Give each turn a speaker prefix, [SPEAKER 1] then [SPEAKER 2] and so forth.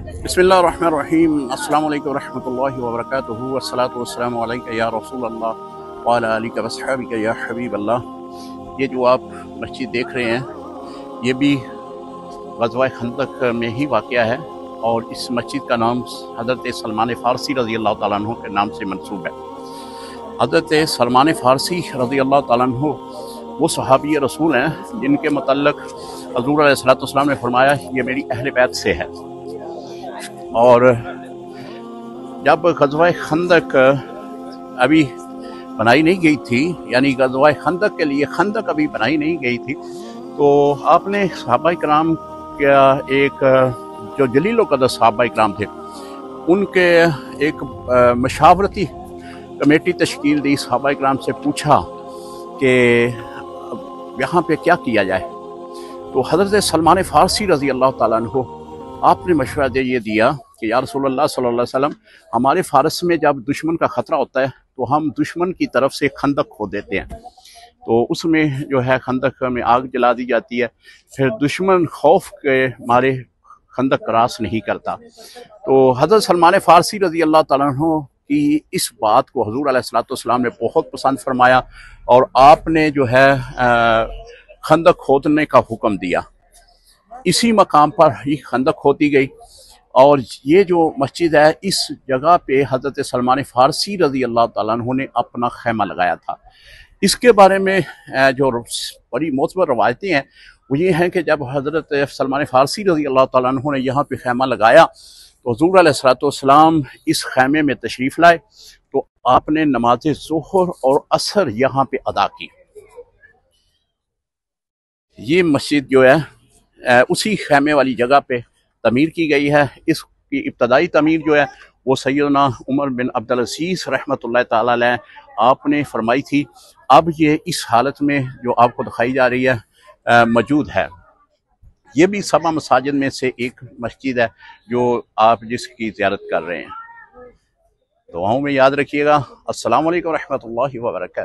[SPEAKER 1] बिस्मिल्लाहिर्रहमानिर्रहीम। अस्सलामु अलैकुम रहमतुल्लाहि व बरकातुहू। वस्सलातु वस्सलामु अलैका या रसूल अल्लाह व अला आलिका व अस्हाबिका या हबीब अल्लाह। ये जो आप मस्जिद देख रहे हैं ये भी ग़ज़वा खंदक में ही वाक़या है और इस मस्जिद का नाम हज़रत सलमान फ़ारसी रज़ी अल्लाह तआला अन्हु के नाम से मंसूब है। हज़रत सलमान फ़ारसी रज़ी अल्लाह तआला अन्हु वो सहाबी रसूल हैं जिनके मतलब हज़ूर अलैहिस्सलातु वस्सलाम ने फरमाया ये मेरी अहले बैत से है। और जब ग़ज़वा खंदक अभी बनाई नहीं गई थी, यानी ग़ज़वा खंदक के लिए खंदक अभी बनाई नहीं गई थी, तो आपने सहाबा इकराम का एक जो जलील व क़दर सहाबा इकराम थे उनके एक मशावरती कमेटी तश्कील दी। सहाबा इकराम से पूछा कि यहाँ पे क्या किया जाए, तो हज़रत सलमान फ़ारसी रज़ी अल्लाह तआला अन्हु आपने मशवरा ये दिया कि या रसूलल्लाह सल्लल्लाहु अलैहि वसल्लम, हमारे फ़ारस में जब दुश्मन का ख़तरा होता है तो हम दुश्मन की तरफ से खंदक खोद देते हैं, तो उसमें जो है खंदक में आग जला दी जाती है, फिर दुश्मन खौफ के मारे खंदक क्रॉस नहीं करता। तो हज़रत सलमान फ़ारसी रज़ी अल्लाह तआला अन्हु की इस बात को हुज़ूर अलैहिस्सलातु वस्सलाम ने बहुत पसंद फरमाया और आपने जो है खंदक खोदने का हुक्म दिया। इसी मकाम पर ही खंदक खोदी गई और ये जो मस्जिद है इस जगह पे हज़रत सलमान फ़ारसी रज़ी अल्लाह तआला अन्हु ने अपना खैमा लगाया था। इसके बारे में जो बड़ी मोतबर रवायतें हैं वो ये हैं कि जब हज़रत सलमान फ़ारसी रज़ी अल्लाह तआला अन्हु ने यहाँ पे खैमा लगाया तो हुज़ूर अलैहिस्सलातु वस्सलाम इस खैमे में तशरीफ़ लाए, तो आपने नमाज ज़ुहर और असर यहाँ पे अदा की। ये मस्जिद जो है उसी खैमे वाली जगह पे तमीर की गई है। इसकी इब्तदाई तमीर जो है वो सैयदना उमर बिन अब्दुल अज़ीज़ रहमतुल्लाह ताला अलैह आपने फरमाई थी। अब ये इस हालत में जो आपको दिखाई जा रही है मौजूद है। ये भी सबा मसाजिद में से एक मस्जिद है जो आप जिसकी ज़ियारत कर रहे हैं। दुआओं में याद रखिएगा। अस्सलामु अलैकुम रहमतुल्लाहि व बरकातुहू।